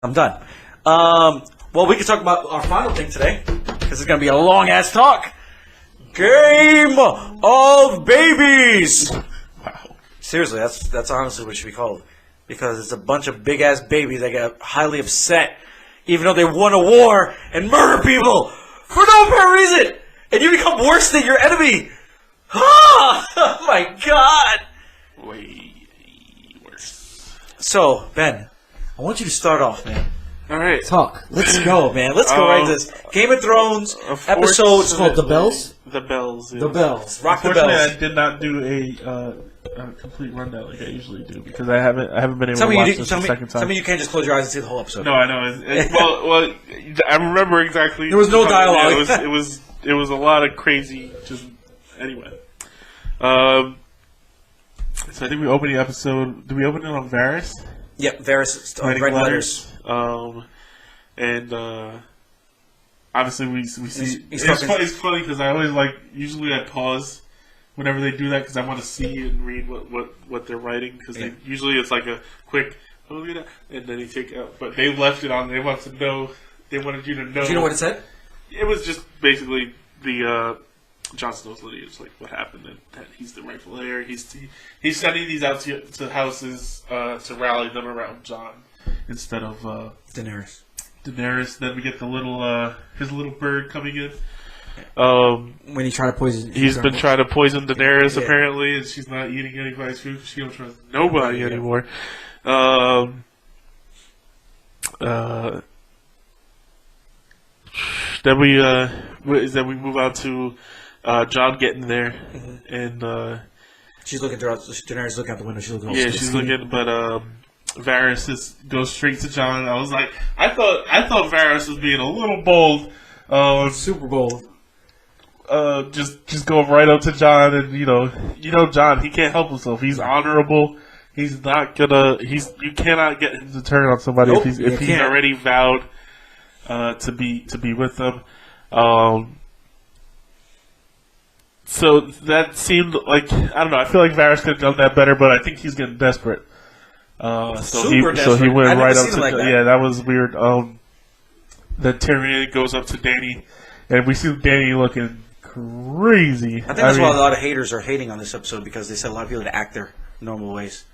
I'm done. Well, we can talk about our final thing today because it's gonna be a long ass talk. Game of Babies. Wow. Seriously, that's honestly what it should be called because it's a bunch of big ass babies that get highly upset, even though they won a war and murder people for no apparent reason, and you become worse than your enemy. Oh my god. Way worse. So, Ben, I want you to start off, man. All right. Talk. Let's go, man. Let's go right into this. Game of Thrones episode. It's called The Bells. The Bells. Yeah. The Bells. Rock the Unfortunately, bells. I did not do a complete rundown like I usually do because I haven't been able Tell to me, watch this the second time. tell me you can't just close your eyes and see the whole episode. No, I know. Well, I remember exactly. There was no dialogue. Yeah, it was a lot of crazy. Just anyway. So I think we opened the episode. Did we open it on Varys? Yep, Varys Writing writing letters. And obviously we see. He's It's funny because I always usually I pause whenever they do that because I want to see and read what they're writing because usually it's like a quick and then they take out. But they left it on. They want to know. They wanted you to know. Do you know what it said? It was just basically the Jon Snow's lineage, like what happened, and that he's the rightful heir. He's sending these out to houses to rally them around Jon instead of Daenerys. Then we get the little his little bird coming in. When he tried to poison, He's been trying to poison Daenerys Yeah. apparently, and she's not eating anybody's food. She don't trust nobody anymore. Then we move out to Jon getting there, and she's looking through. Daenerys looking out the window. She's looking. yeah, she's looking, but Varys goes straight to Jon. I was like, I thought Varys was being a little bold. Super bold. Just going right up to Jon, and you know Jon, he can't help himself. He's honorable. He's not gonna. You cannot get him to turn on somebody Nope, if he's already vowed to be with them. So that seemed like, I don't know. I feel like Varys could have done that better, but I think he's getting desperate. So he desperate. went I've right never up seen to him like that. yeah. That was weird. Then Tyrion goes up to Dany, and we see Dany looking crazy. I think that's why a lot of haters are hating on this episode because they said a lot of people to act their normal ways.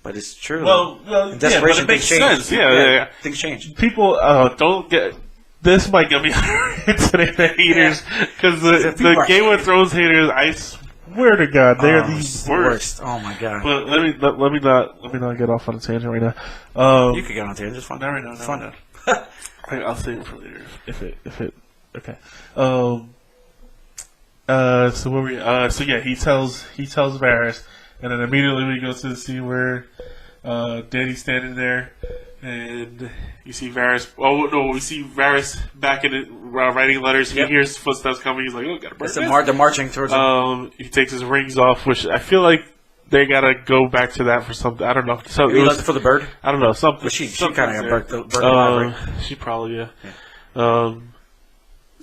But it's true. Well, in desperation, but it makes things change. sense. Yeah. Things change. People don't get. This might get me today, the haters, because the Game of Thrones haters, I swear to God, they're the worst. Oh my God! But let me not get off on a tangent right now. You could get on there, just fun. Not right now. It's fun. I'll save it for later if it okay. So where we so yeah, he tells Varys, and then immediately we go to the scene where Dany's standing there. And you see Varys. Oh no, we see Varys back in it, writing letters. He hears footsteps coming. He's like, "Oh, gotta burn this." They're marching towards him. He takes his rings off, which I feel like they gotta go back to that for something. I don't know. So Maybe left for the bird. I don't know something. But she kind of got burnt alive, right? She probably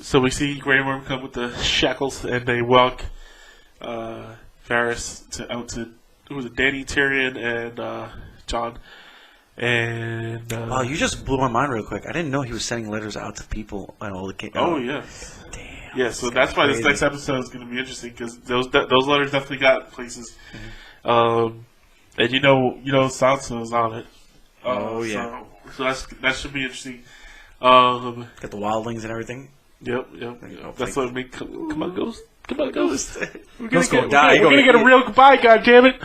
So we see Grey Worm come with the shackles, and they walk Varys out to Dany, Tyrion, and Jon. And wow, you just blew my mind real quick. I didn't know he was sending letters out to people and all the. Oh yeah. Damn. Yeah, so that's why this next episode is going to be interesting because those letters definitely got places. And you know Sansa is on it. Oh yeah. So that should be interesting. Got the wildlings and everything. Yep. That's what I mean. Come on, Ghost. Come on, Ghost. We're Ghost gonna die. We're gonna get a real goodbye. God damn it.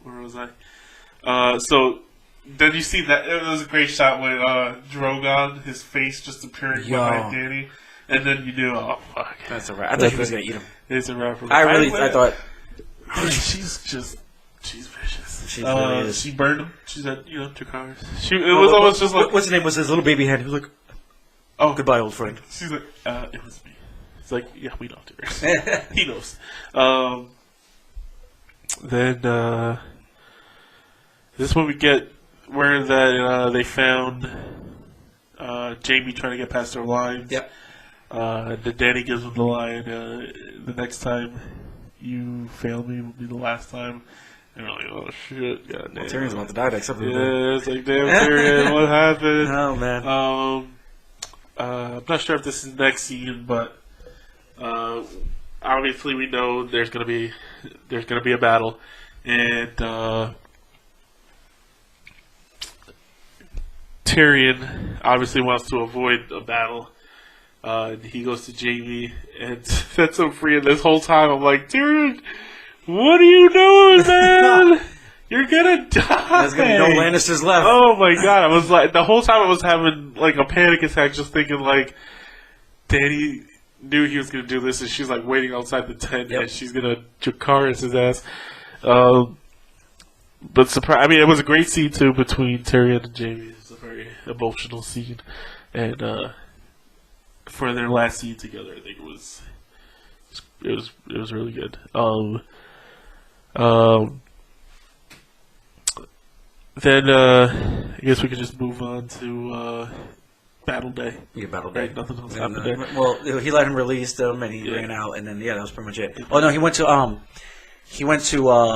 Where was I? So then you see that it was a great shot with Drogon, his face just appearing behind Dany, and then you knew, oh fuck, that's a wrap. I thought he was gonna eat him. It's a wrap. I thought she's vicious. She really is. She burned him. She said, 2 cars. It was almost just like, what's his name? Was his little baby head? He was like, oh, goodbye, old friend. She's like, it was me. It's like, yeah, we know her. He knows. Then this is when we get where that they found Jaime trying to get past their lines. Yep. The Dany gives him the line. The next time you fail me will be the last time. And you're like, oh shit, goddamn. Tyrion's about to die next episode. Yeah, it's like, damn, Tyrion, what happened? Oh man. I'm not sure if this is next scene, but obviously we know there's gonna be a battle, and Tyrion obviously wants to avoid a battle. And he goes to Jaime and sets him free. And this whole time, I'm like, Tyrion, what are you doing, man? You're gonna die. There's gonna be no Lannisters left. Oh my god! I was like, the whole time I was having like a panic attack, just thinking like, Dany knew he was gonna do this, and she's like waiting outside the tent, and she's gonna Jacaerys his ass. But surprise! I mean, it was a great scene too between Tyrion and Jaime. It was a very emotional scene, and for their last scene together, I think it was really good. Then I guess we could just move on to Battle Day. Yeah, Battle Day. Right, nothing else happened there. Well, he let him release them, and he ran out, and then that was pretty much it. Oh no, he went to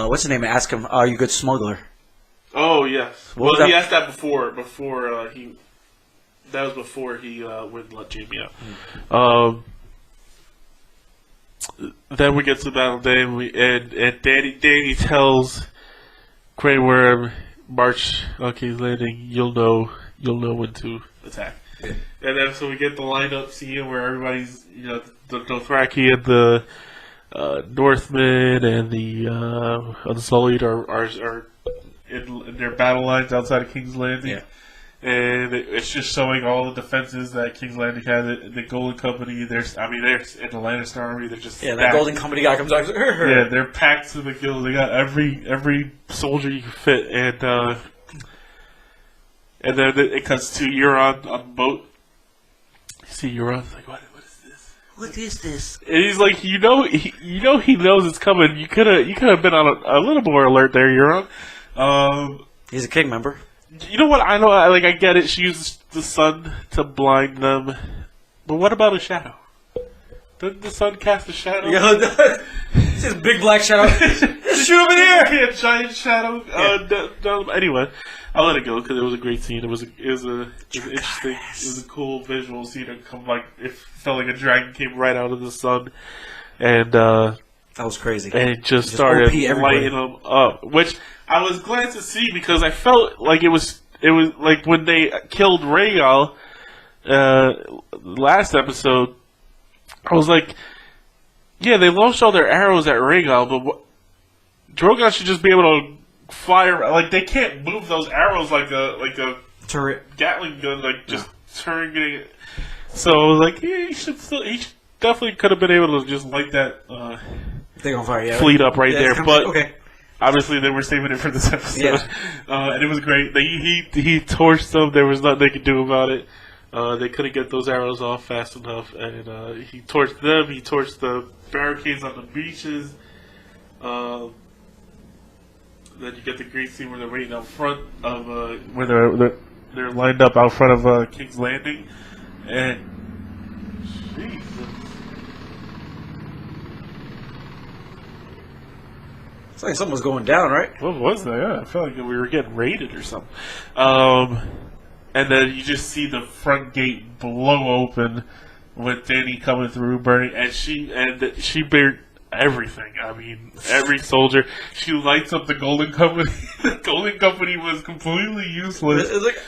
what's his name? And asked him, "Are you a good smuggler?" Oh yes. What was Well, he that? asked that before he. That was before he wouldn't let Jaime out. Then we get to Battle Day, and Dany tells Grey Worm, "March on King's Landing. You'll know when to attack." Yeah. And then so we get the lineup scene where everybody's, the Dothraki and the Northmen and the Unsullied are in their battle lines outside of King's Landing. Yeah. And it's just showing all the defenses that King's Landing has. The Golden Company, there's in the Lannister army. They're just Yeah, that stacked. Golden Company guy comes out. He's like, Yeah, they're packed to the gills. They got every soldier you can fit, and then it cuts to Euron on the boat. You see Euron's like, what is this? What is this? And he's like, he knows it's coming. You could have been on a little more alert there, Euron. He's a king member. You know what? I know. I get it. She uses the sun to blind them, but what about a shadow? Doesn't the sun cast a shadow? It's this big black shadow. Shoot him in here! A giant shadow. Anyway, I'll let it go because it was a great scene. It was interesting. It was a cool visual scene. It felt like a dragon came right out of the sun, and that was crazy. And it just started OP everywhere. lighting them up, which I was glad to see because I felt like it was like when they killed Rhaegal last episode. I was like, yeah, they launched all their arrows at Rhaegal, but Drogon should just be able to fire. Like they can't move those arrows like a Turret. Gatling gun, like just turning it. So I was like, yeah, he definitely could have been able to just light that They're on fire, yeah. fleet up right Yeah, there, it's but. okay. Obviously, they were saving it for this episode, Yeah. And it was great. He torched them. There was nothing they could do about it. They couldn't get those arrows off fast enough, and he torched them. He torched the barricades on the beaches. Then you get the great scene where they're waiting out front of where they're lined up out front of King's Landing, and Jesus. It's like something was going down, right? What was that? Yeah, I felt like we were getting raided or something. And then you just see the front gate blow open with Dany coming through, burning, and she burned everything. I mean, every soldier. She lights up the Golden Company. The Golden Company was completely useless. It's like,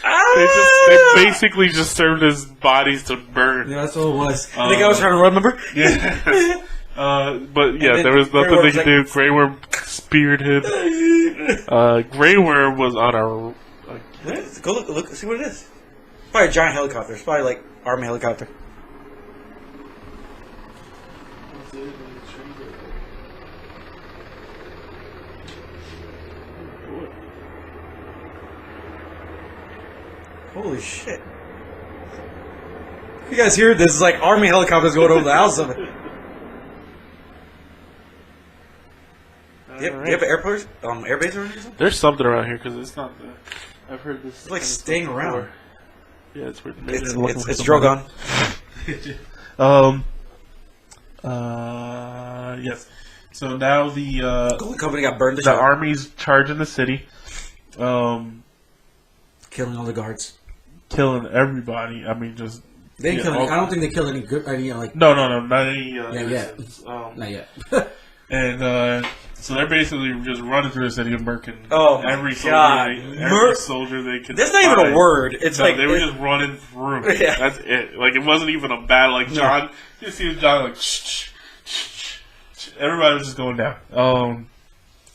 They basically just served as bodies to burn. Yeah, that's all it was. I think I was trying to remember. Yeah. But yeah, then there was nothing Grey they could Worm's do. Grey Worm speared him. Grey Worm was on a. Go look, see what it is. Probably a giant helicopter. It's probably like army helicopter. Holy shit! You guys hear this? It's like army helicopters going over the house of it. Do you have an airport, airbase or anything? There's something around here because it's not. I've heard this. It's like staying around. Yeah, it's weird. It's Drogon. Yes. So now the Golden Company got burned to the shit. army's charging the city, Killing all the guards. killing everybody. I mean, just They didn't yeah, kill any, I don't think they killed any good. Like no, not any. not yet. innocents. Not yet. And so they're basically just running through the city of Merkin. Oh my every God. every soldier they could. There's not even a find. word. It's No, like they were just running through. Yeah. That's it. Like it wasn't even a battle. Like John, you see John like. Everybody was just going down.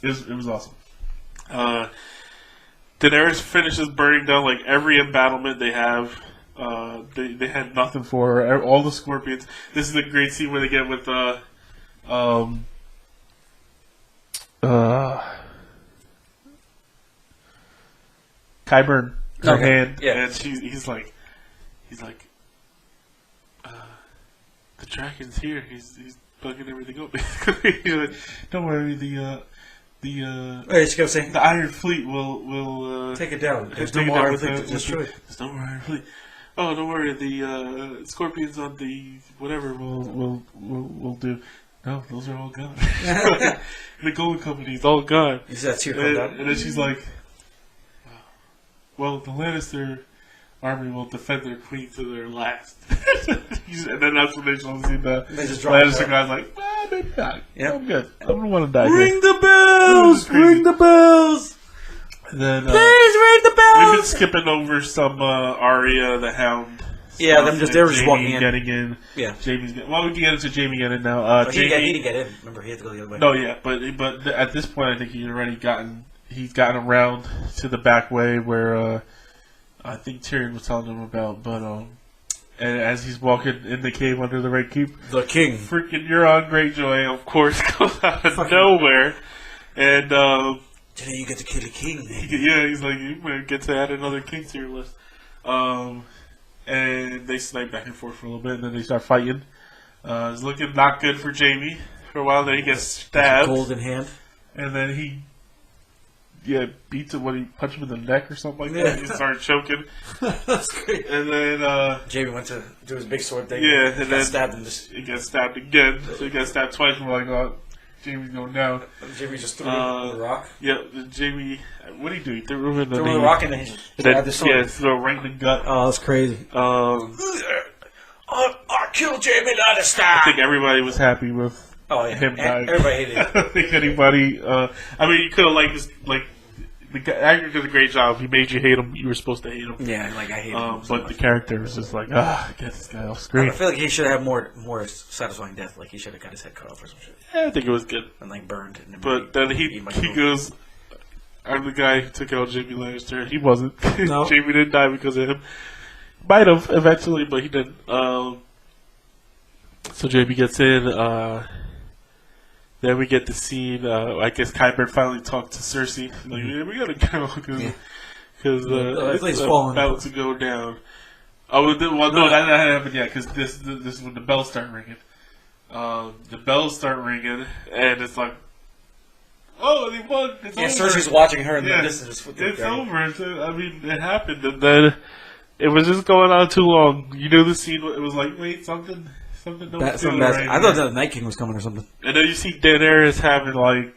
It was awesome. Daenerys finishes burning down like every embattlement they have. They had nothing for her. All the scorpions. This is a great scene where they get with Qyburn, her Okay. hand, Yeah. and he's like, the dragon's here. He's bugging everything up. He's like, don't worry, the Hey, she kept saying, the Iron Fleet will take it down. There's no take it more down Iron with Fleet the- to destroy it. There's no more Iron Fleet. Oh, don't worry. The scorpions on the whatever will do. No, those are all gone. The Golden Company's all gone. Is that tear come And, down? and then she's like, "Well, the Lannister army will defend their queen to their last." And then that's when they show see the They just drop Lannister it. guy's like, "Well, maybe not. Yep. I'm good. I don't want to die here." Ring the bells! Crazy. Ring the bells! And then Please ring the we've been bells! skipping over some Arya the Hound. Yeah, stuff, them just and they were just Jaime walking in. getting in. Yeah. Jamie's getting. Well, we can get into Jamie getting in now. But he Jaime, didn't get in. Remember, he had to go the other way. no, yeah, but at this point, I think he's gotten around to the back way where I think Tyrion was telling him about. But and as he's walking in the cave under the Red Keep, The king. freaking Euron Greyjoy, of course, comes out of nowhere, and Today you get to kill the king. yeah, he's like, you might get to add another king to your list. And they snipe back and forth for a little bit, and then they start fighting. It's looking not good for Jamie for a while. Then he gets stabbed, Golden hand. and then he, beats him when he punched him in the neck or something like Yeah. that. He started choking, That's great. and then Jamie went to do his big sword thing. Yeah, Got and then- stabbed in this. he gets stabbed again. So he gets stabbed twice. We're like, oh, Jamie's going down. Jamie just threw him in the rock. Yeah, Jamie, what did he do? He threw him in the Threw him knee. in the rock and then he And then, grabbed the sword. threw it right in the gut. Oh, that's crazy. I killed Jamie Lannister! I think everybody was happy with Oh, yeah. him dying. Everybody hated I it. don't think anybody. I mean, you could have liked this. Like the actor did a great job. He made you hate him. You were supposed to hate him. Yeah, like, I hate him. so But much. the character was just like, get this guy off I screen. feel like he should have more satisfying death. Like, he should have got his head cut off or some shit. Yeah, I think it was good. And, like, burned. And But then he eaten by people. goes. I'm the guy who took out Jamie Lannister. He wasn't. No. Jamie didn't die because of him. Might have eventually, but he didn't. So Jamie gets in. Then we get the scene. I guess Qyburn finally talked to Cersei. Like, yeah, we gotta go because Everything's it's falling. about to go down. Oh, no, that hasn't happened yet because this is when the bells start ringing. The bells start ringing, and it's like, oh, they won. It's Yeah, over. Cersei's watching her in Yeah, the distance. With the It's dragon. over. I mean, it happened, and then it was just going on too long. You know the scene? It was like, wait, something don't That's feel something that's, right I thought here. the Night King was coming or something. And then you see Daenerys having like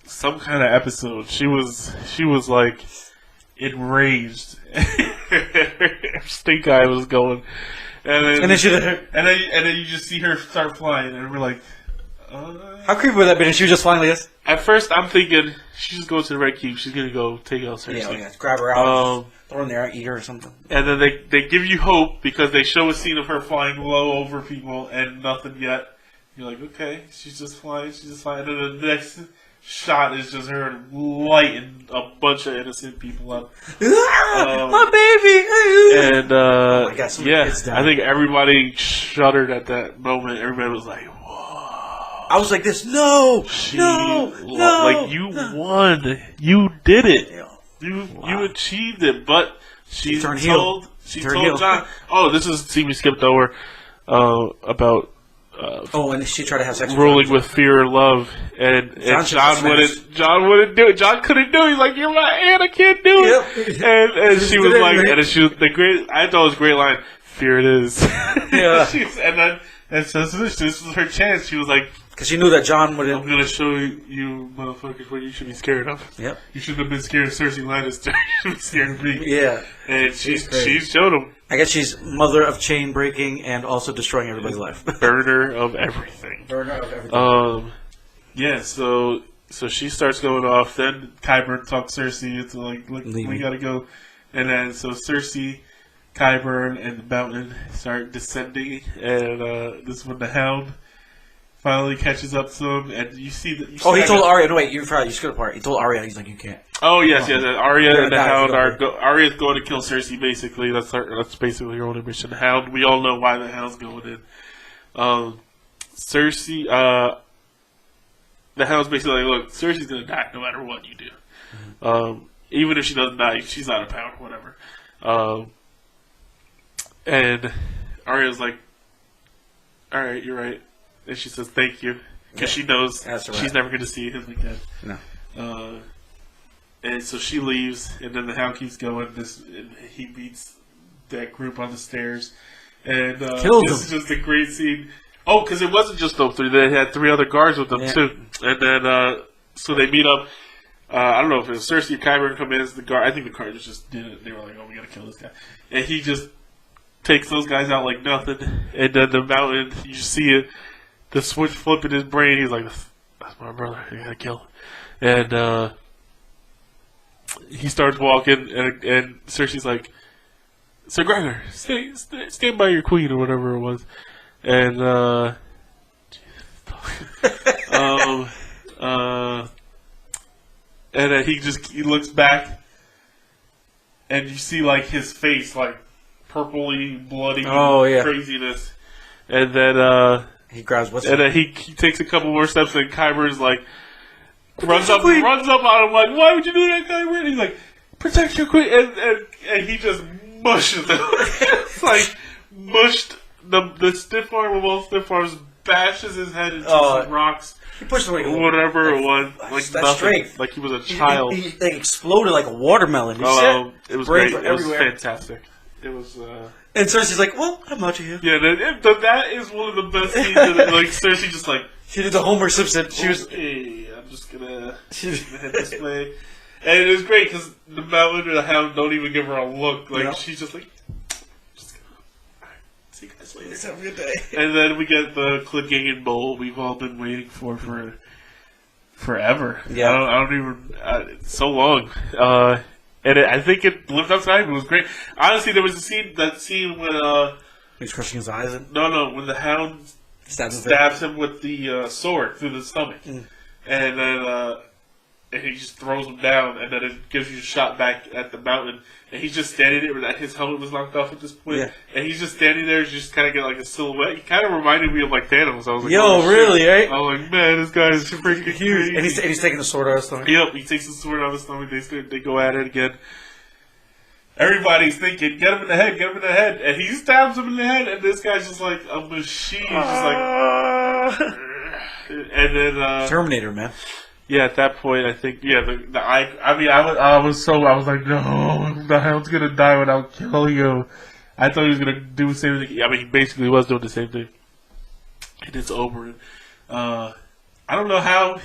some kind of episode. She was like enraged. Stink eye was going, And then she. and then you just see her start flying, and we're like, How creepy would that be? And she was just flying like this? At first, I'm thinking she's just going to the Red Keep. She's gonna go take out Cersei. Yeah, grab her out, Um, throw her in there, eat her or something. And then they give you hope because they show a scene of her flying low over people and nothing yet. You're like, okay, she's just flying. And then the next shot is just her lighting a bunch of innocent people up. My baby! And my God, so many yeah, kids died. I think everybody shuddered at that moment. Everybody was like, whoa. I was like this, no! Like, you won. You did it. Yeah. You achieved it, but she turned told heel. she Turned told heel. John. Oh, this is the scene we skipped over about Oh, and she tried to have sex with ruling her. with fear and love, and John's John just a wouldn't. John wouldn't do it. John couldn't do it. He's like, "You're my aunt. I can't do it." Yep. And she was did it, like, right? and she was the great. I thought it was a great line. Fear it is. Yeah. and then and so this was her chance. She was like, Because she knew that John I'm wouldn't. gonna show you motherfuckers what you should be scared of. Yep. You should have been scared of Cersei Lannister. You should be scared of me. Yeah. And she crazy. showed him. I guess she's mother of chain breaking and also destroying everybody's life. Burner of everything. Burner of everything. Yeah, so she starts going off. Then Qyburn talks Cersei into like, look, Leave we me. gotta go. And then so Cersei, Qyburn, and the Mountain start descending. And this is when the Hound finally catches up to him. And you see that. He told Arya. No, wait, you forgot. You skipped a part. He told Arya. He's like, you can't. Oh yes, yes. And Arya You're and the gonna die Hound if you don't Arya's going to kill Cersei. Basically, that's basically her only mission. The Hound. We all know why the Hound's going in. Cersei. The Hound's basically like, look, Cersei's gonna die no matter what you do. Even if she doesn't die, she's out of power, whatever. And Arya's like, all right, you're right. And she says thank you because she knows That's right. she's never gonna see him again. No. And so she leaves, and then the Hound keeps going. And he meets that group on the stairs, and Kills this them. is just a great scene. Oh, because it wasn't just those three; they had 3 other guards with them Yeah. too. And then so they meet up. I don't know if it was Cersei or Qyburn come in as the guard. I think the guards just did it. They were like, "Oh, we gotta kill this guy," and he just takes those guys out like nothing. And then the Mountain, you see it, the switch flip in his brain. He's like, "That's my brother. You gotta kill him." And he starts walking, and Cersei's like, "Sir Gregor, stand by your queen," or whatever it was. And and then he looks back, and you see like his face, like purpley, bloody, Oh, yeah. craziness. And then He grabs what's and then he takes a couple more steps, and Qyburn's like runs up queen. on him like, "Why would you do that, Qyburn?" And he's like, "Protect your queen," and he just mushes him. It's like mushed the stiff arm of all stiff arms, bashes his head into some rocks, He pushed him like whatever it was, like that's nothing, strength. like he was a child. He like exploded like a watermelon. Did you see that? It was Brains great. were It was everywhere. fantastic. It was. And Cersei's like, well, I'm out of here. Yeah, that is one of the best scenes. Like Cersei just like, She did the Homer Simpson. She was. hey, I'm just gonna hit this way. And it was great because the Mountain and the Hound don't even give her a look. Like No. she's just like, just gonna, all right, see you guys later. Let's have a good day. And then we get the Clegane Bowl we've all been waiting for forever. Yeah. I don't even it's so long. And I think it lived up to hype. It was great. Honestly, there was that scene when He's crushing his eyes and when the Hound stabs him. stabs him with the sword through the stomach, and then and he just throws him down, and then it gives you a shot back at the Mountain, and he's just standing there. That his helmet was knocked off at this point, Yeah. and he's just standing there, just kind of get like a silhouette. He kind of reminded me of like Thanos. I was like, Yo, oh, shit. really, right? I was like, man, this guy is freaking huge. And he's taking the sword out of his stomach. Yep, he takes the sword out of his stomach. They go at it again. Everybody's thinking, get him in the head, get him in the head. And he stabs him in the head, and this guy's just like a machine. Just like. And then. Terminator, man. Yeah, at that point, I think, yeah, the eye. I mean, I was like, no, the Hound's gonna die without killing him. I thought he was gonna do the same thing. I mean, he basically was doing the same thing. And it's over. I don't know how.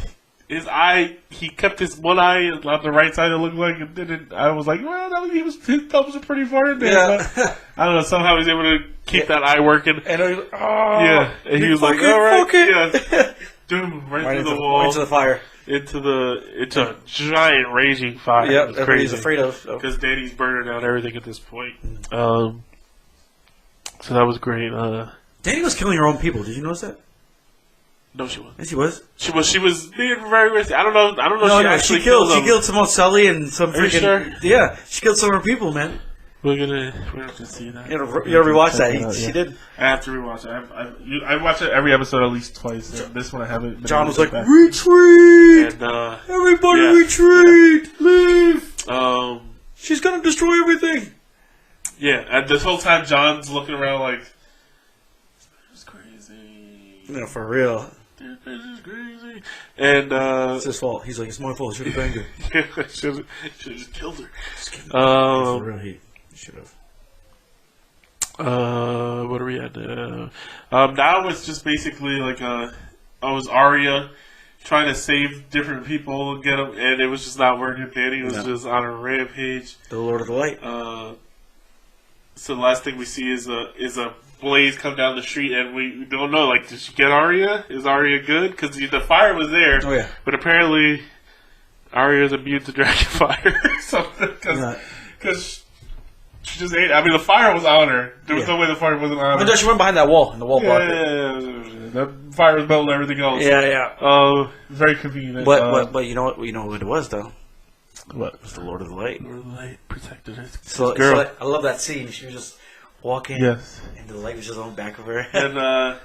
His eye, he kept his one eye on the right side, it looked like, and didn't. I was like, well, his thumbs are pretty far in there. Yeah. But I don't know, somehow he was able to keep that eye working. And I was like, oh. Yeah, and he was like, fuck it, all right, fuck it. yeah. Doom, right through the wall, into the fire. it's a giant raging fire. Yep, It's that's what he's crazy. afraid of. So. Because Danny's burning down everything at this point. So that was great. Danny was killing her own people. Did you notice that? No, she wasn't. Yes, he was. She was being very risky. I don't know. No, Actually she killed them. some Sully and some Are you freaking. sure? Yeah, she killed some of her people, man. We're gonna have to see that. You gotta rewatch that. Check it out, She yeah. did. I have to rewatch it. I watch it every episode at least twice. This one I haven't. been John able was to like, get back. retreat! And Everybody yeah. retreat! Leave! She's gonna destroy everything! yeah. And this whole time, John's looking around like, this is crazy. No, for real. This is crazy. And It's his fault. He's like, it's my fault. I should have banged her. should have just killed her. For real, he should have. What are we at? Now it's just basically like was Arya trying to save different people and get them, and it was just not working. Danny was just on a rampage. The Lord of the Light. So the last thing we see is a blaze come down the street, and we don't know. Like, did she get Arya? Is Arya good? Because the fire was there. Oh, yeah. But apparently, Arya's immune to dragon fire. Because she just ate. I mean, the fire was on her. There was no way the fire wasn't on her. No, she went behind that wall, and the wall blocked it. Yeah. The fire was melting everything else. Yeah. Very convenient. But you know what? You know what it was though. What? It was the Lord of the Light. Lord of the Light protected her. So girl. I love that scene. She was just walking, Yes. and the light was just on the back of her. And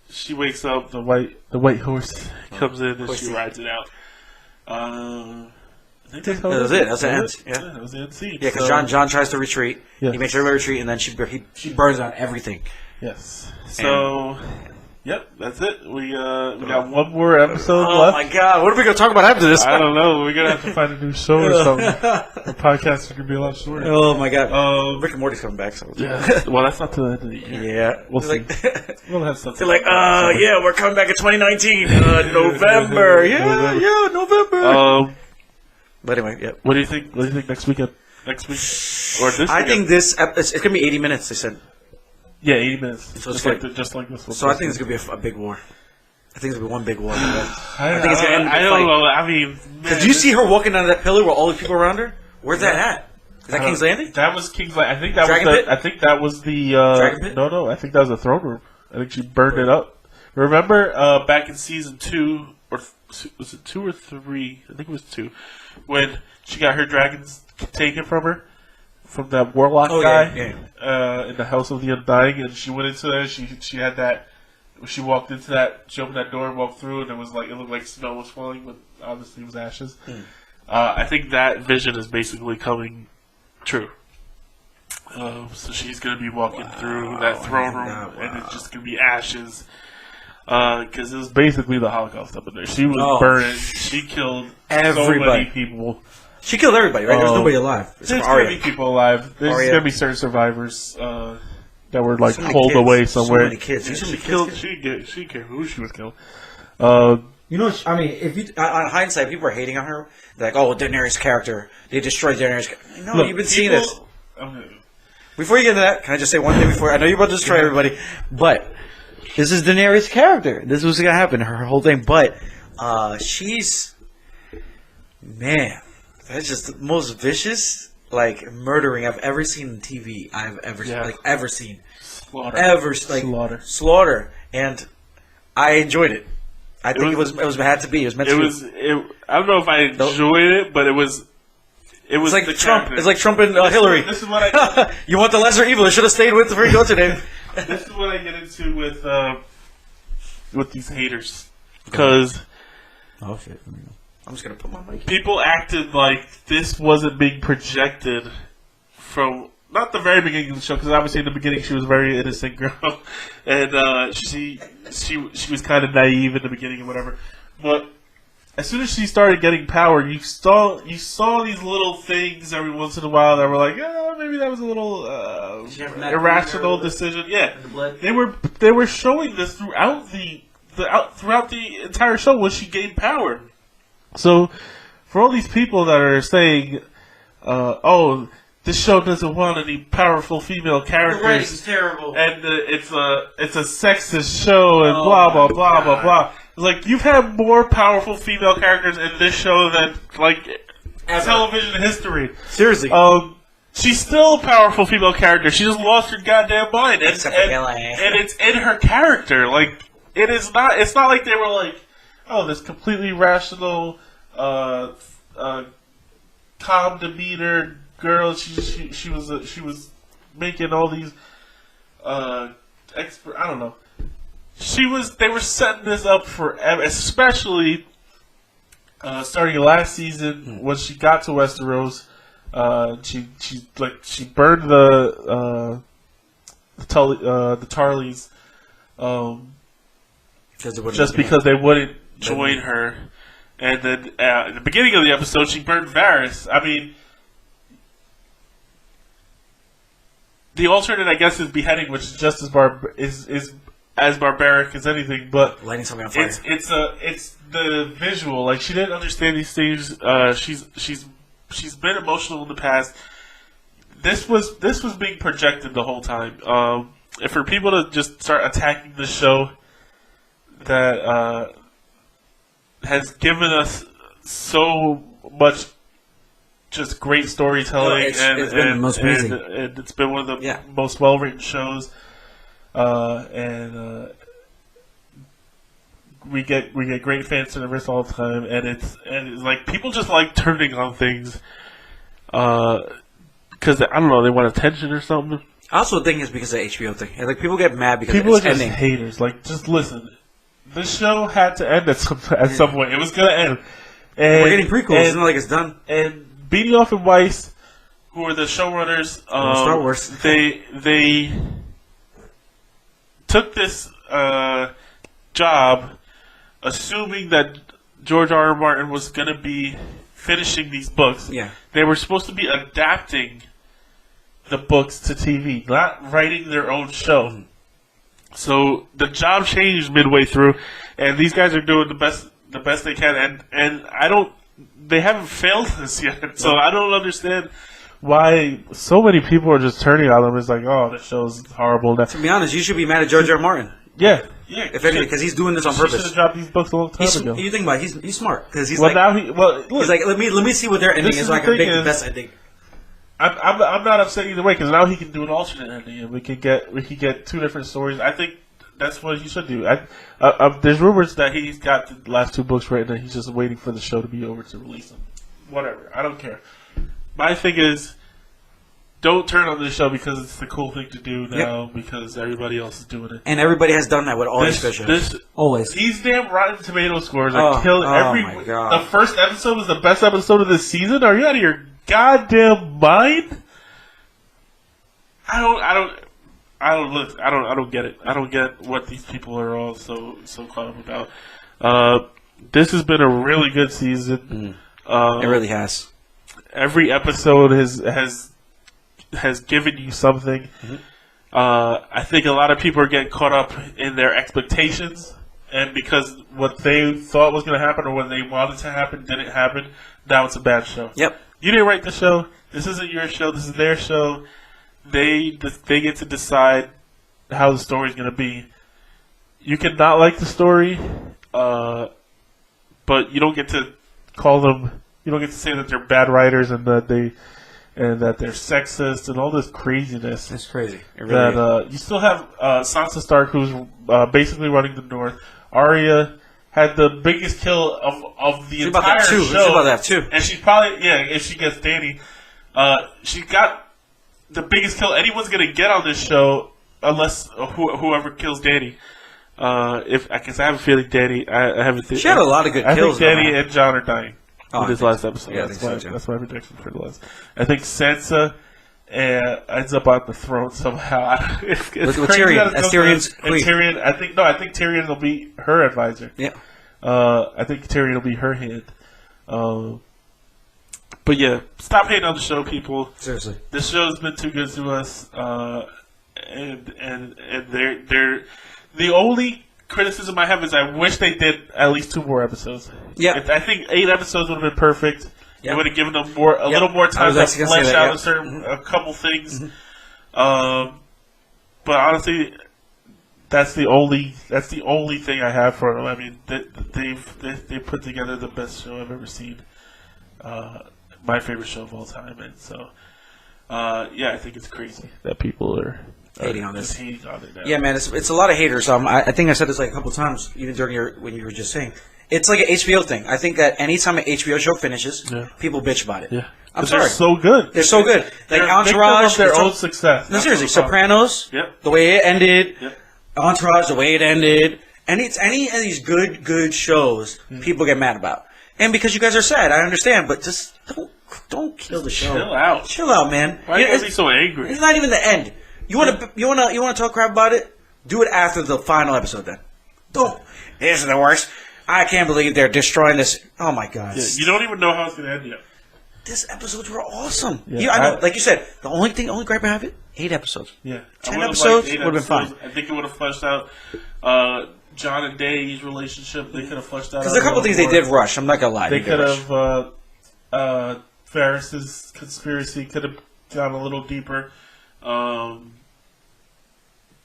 she wakes up. The white horse comes in and Horsey. she rides it out. I think That was it. That's the end. Yeah. That was the end scene. Yeah, because So- John tries to retreat. Yes. He makes everybody retreat, and then she burns down everything. Yes. So, yep, that's it. We got one more episode Oh left. my God! What are we gonna talk about after this? I don't know. We're gonna have to find a new show or something. The podcast is gonna be a lot shorter. Oh my God! Um, Rick and Morty's coming back. So yeah. Well, that's not till the end of the year. yeah, We'll They're like, We'll have something. they're like, yeah, we're coming back in 2019, November. Yeah, November. But anyway, yeah. What do you think? What do you think next weekend? Next week or this? I weekend? think it's gonna be 80 minutes. They said. Yeah, 80 minutes. So it's just like this one. So I think it's gonna be a big war. I think it's gonna be one big war. I think it's gonna end in a I don't fight. know. I mean, Did you see her walking down that pillar with all the people around her? Where's that at? Is that King's Landing? That was King's Landing. I think that Dragon was the. Pit? I think that was the. Dragon Pit? No. I think that was the throne room. I think she burned it up. Remember back in season 2, or was it 2 or 3? I think it was 2, when she got her dragons taken from her, from that warlock guy, in the House of the Undying, and she went into there. She had that. She walked into that. She opened that door and walked through, and it looked like snow was falling, but obviously it was ashes. I think that vision is basically coming true. So she's going to be walking through that throne room, and it's just going to be ashes. Because it was basically the Holocaust up in there. She was burning. She killed so many people. She killed everybody, right? There's nobody alive. There's going to be people alive. There's Arya. going to be certain survivors that were like So many pulled kids. away So somewhere. many kids. Yeah, So many she kids. killed. She didn't care who she was killing. You know, I mean, if you On hindsight, people are hating on her. They're like, "Oh, Daenerys' character. They destroyed Daenerys." No, Look, you've been seeing this. Okay. Before you get into that, can I just say one thing before? I know you're about to destroy everybody, but this is Daenerys' character. This was going to happen, her whole thing. But she's... Man, that's just the most vicious, like, murdering I've ever seen on TV. I've ever seen. Slaughter. Slaughter. And I enjoyed it. I think it was had to be. It was meant to be. I don't know if I enjoyed it, but it was. It was It's like the Trump. character. It's like Trump and Hillary. This is what I. You want the lesser evil? You should have stayed with the free go today. This is what I get into with these haters, because oh shit. I'm just gonna put my mic. people acted like this wasn't being projected from not the very beginning of the show, because obviously in the beginning she was a very innocent girl, and she was kind of naive in the beginning and whatever, but as soon as she started getting power, you saw these little things every once in a while that were like, oh, maybe that was a little irrational decision. Yeah, they were showing this throughout the entire show when she gained power. So for all these people that are saying, oh, this show doesn't want any powerful female characters, The writing's terrible. and it's a sexist show, and blah blah blah blah blah. Like, you've had more powerful female characters in this show than like television history. Seriously. She's still a powerful female character. She just lost her goddamn mind, and Except for Hillary. it's in her character. Like, it is not. It's not like they were like, oh, this completely rational, calm demeanor girl. She was making all these I don't know. They were setting this up forever, especially starting last season when she got to Westeros. She burned the Tarleys just because they wouldn't join her. And then at the beginning of the episode, she burned Varys. I mean, the alternate, I guess, is beheading, which is just as as barbaric as anything, but Lighting something on fire. it's the visual. Like, she didn't understand these things. She's been emotional in the past. This was being projected the whole time. And for people to just start attacking the show that has given us so much just great storytelling, it's been the most amazing. and it's been one of the most well written shows. We get great fan service all the time, and it's like people just like turning on things because I don't know, they want attention or something. I also think it's because of the HBO thing. And, like, people get mad because People are it's just ending. haters. Like, just listen. This show had to end at some point. It was gonna end. And, We're getting prequels. It's not like it's done. And Benioff and Weiss, who are the showrunners, Star Wars. they took this job, assuming that George R. R. Martin was going to be finishing these books. Yeah. They were supposed to be adapting the books to TV, not writing their own show. So the job changed midway through, and these guys are doing the best they can, and they haven't failed us yet. So I don't understand why so many people are just turning on them. It's like, oh, the show's horrible. To be honest, you should be mad at George R. R. Martin. Yeah. If anything, because he's doing this on He purpose. should have dropped these books a long time ago. You think about it, he's smart because he's Well, like, now look, he's like, let me see what their ending This is is so I the can thing pick the is- best ending. I'm not upset either way because now he can do an alternate ending and we could get two different stories. I think that's what he should do. There's rumors that he's got the last two books written and he's just waiting for the show to be over to release them. Whatever, I don't care. My thing is, don't turn on this show because it's the cool thing to do now because everybody else is doing it. And everybody has done that with all these shows. This Always. These damn Rotten Tomato scores are killing every. my God. The first episode was the best episode of this season. Are you out of your goddamn mind? I don't get it. I don't get what these people are all so caught up about. This has been a really good season. It really has. Every episode has given you something. I think a lot of people are getting caught up in their expectations, and because what they thought was going to happen or what they wanted to happen didn't happen, now it's a bad show. Yep. You didn't write the show. This isn't your show. This is their show. They get to decide how the story's going to be. You can not like the story, but you don't get to call them. You don't get to say that they're bad writers and that they're sexist and all this craziness. That's crazy. It really That you still have Sansa Stark, who's basically running the North. Arya had the biggest kill of the entire show. She's about that too. And she's probably, if she gets Dany, she got the biggest kill anyone's going to get on this show, unless whoever kills Dany. If I guess I have a feeling Dany, I have a theory. She had a lot of good I kills. think Dany and Jon are dying Oh, in this I think last so. episode. Yeah, I that's, think my, so, too. that's my prediction for the last. I think Sansa ends up on the throne somehow. It's With crazy Tyrion. that it's That's going Tyrion's to- and queen. Tyrion, I think Tyrion will be her advisor. Yeah. I think Tyrion will be her hand. But yeah, stop hating on the show, people. Seriously. This show's been too good to us, and they're the only criticism I have is I wish they did at least 2 more episodes. Yeah. I think 8 episodes would have been perfect. Yeah. It would have given them a little more I time was to actually gonna say flesh that, out yeah. a couple things. But honestly, that's the only thing I have for them. I mean, they put together the best show I've ever seen. My favorite show of all time, and so I think it's crazy that people are Hating on just this. hating on it now. Yeah, man, it's a lot of haters. I think I said this like a couple times, even during when you were just saying. It's like an HBO thing. I think that anytime an HBO show finishes, people bitch about it. Yeah, I'm 'Cause sorry. they're so good. They're so good. Like They're Entourage, victim of their it's own all- success. No, That's seriously, what I'm talking Sopranos, Yep. the way it ended, Yep. Entourage, the way it ended, and it's any of these good shows people get mad about. And because you guys are sad, I understand, but just don't kill the show. Chill out. Man. Why You are know, you be so angry? it's not even the end. You want to talk crap about it? Do it after the final episode. Then don't. This is the worst. I can't believe they're destroying this. Oh my god. Yeah, you don't even know how it's going to end yet. These episodes were awesome. Yeah, I know, like you said, the only gripe I have it, 8 episodes. Yeah, 10 episodes would have been fine. I think it would have fleshed out John and Day's relationship. They could have fleshed out Because a couple things they did rush. I'm not gonna lie. They did could rush. have Ferris's conspiracy could have gone a little deeper.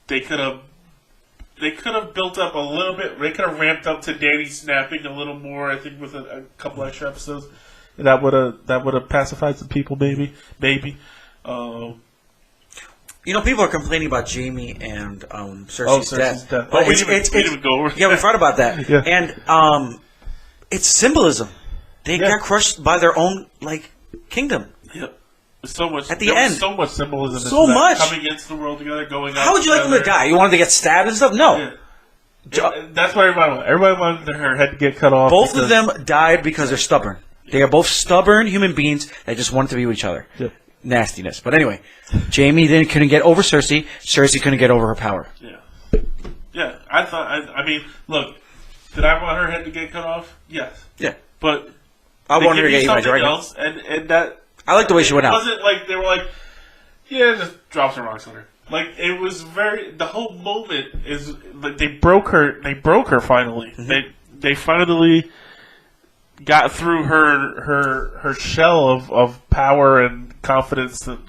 They could have built up a little bit. They could have ramped up to Danny snapping a little more. I think with a couple extra episodes, that would have pacified some people. Maybe. People are complaining about Jamie and Cersei's death. But But we it's, didn't even go over. yeah, we thought about that. Yeah. And it's symbolism. They Yeah. got crushed by their own kingdom. Yep. So much At the there was end. so much symbolism. So into that. much. Coming against the world together, going. How would you like them to die? You wanted to get stabbed and stuff? No. Yeah. That's what everybody wanted. Everybody wanted her head to get cut off. Both of because- them died because they're stubborn. They are both stubborn human beings that just wanted to be with each other. Yep. Nastiness. But anyway, Jamie then couldn't get over Cersei. Cersei couldn't get over her power. Yeah. Yeah. I mean, look. Did I want her head to get cut off? Yes. Yeah. But I they wanted her to give get you eaten by something dragon. else, and that I like the way she went it out. wasn't like they were like, yeah, just drop some rocks on her. Like it was the whole moment is like they broke her. They broke her finally. Mm-hmm. They finally got through her shell of power and confidence, and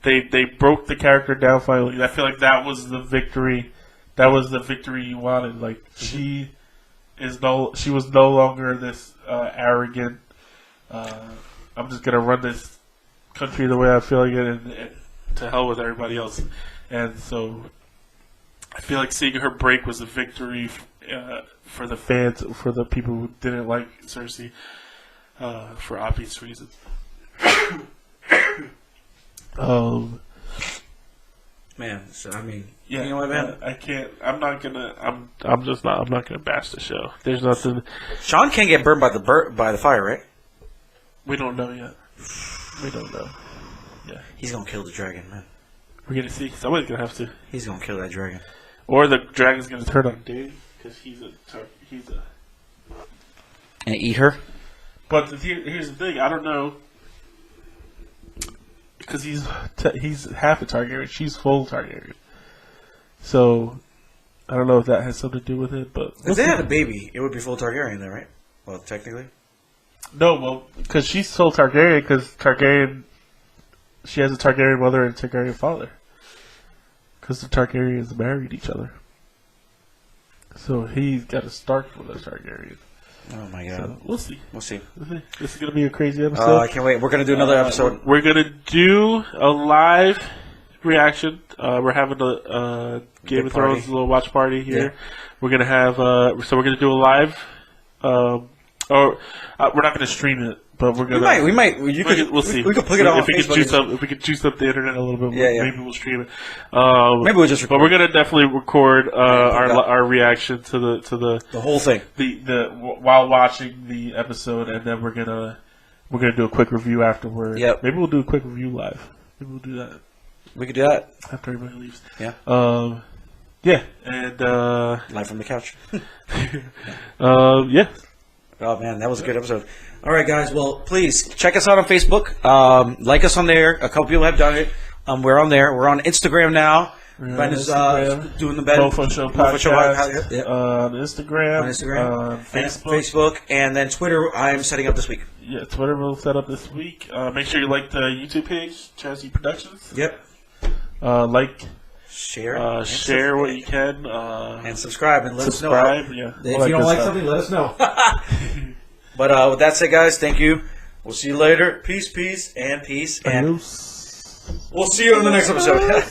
they broke the character down finally. I feel like that was the victory. That was the victory you wanted. Like she was no longer this arrogant. I'm just gonna run this country the way I feel like it, and to hell with everybody else. And so, I feel like seeing her break was a victory for the fans, for the people who didn't like Cersei, for obvious reasons. Man, so I mean, Yeah, you know what, man? I can't. I'm not gonna. I'm just not. I'm not gonna bash the show. There's nothing. Sean can't get burned by the fire, right? We don't know yet. We don't know. He's gonna kill the dragon, man. We're gonna see. Somebody's gonna have to, He's gonna kill that dragon. or the dragon's gonna turn on Dave because he's a. And eat her? But here's the thing. I don't know because he's half a Targaryen. She's full Targaryen. So I don't know if that has something to do with it. But If they had a baby, it would be full Targaryen, then, right? Well, technically. no, well, because she's full Targaryen because Targaryen. She has a Targaryen mother and a Targaryen father. Because the Targaryens married each other. So he's got a Stark with a Targaryen. Oh my god. So we'll see. We'll see. This is going to be a crazy episode. I can't wait. We're gonna do another episode. We're going to do a live reaction. We're having a Game of party. Thrones little watch party here. Yeah. We're going to have... so we're going to do a live... we're not going to stream it, but we're going to... We might. We'll see. We could put it on if we Facebook. can juice up, if we can juice up the internet a little bit, Yeah. maybe we'll stream it. Maybe we'll just But record we're gonna definitely record our reaction to the the whole thing. while watching the episode, and then we're gonna do a quick review afterward. Yep. Maybe we'll do a quick review live. Maybe we'll do that We could do that. after everybody leaves. Yeah. Yeah, and Live from the couch. yeah. Oh man, that was a good episode. All right, guys. Well, please check us out on Facebook. Like us on there. A couple people have done it. We're on there. We're on Instagram now. Ben is doing the better. Mofo Show podcast. On Instagram. On Instagram. On Facebook. And Facebook, and then Twitter. I'm setting up this week. Yeah, Twitter will set up this week. Make sure you like the YouTube page, Chazzy Productions. Yep. Like, Share. And share what you subscribe. can. And subscribe and let us know. Subscribe, yeah. If you don't like something, let us know. But with that said, guys, thank you. We'll see you later. Peace, and peace, and Adios. we'll see you in the next episode.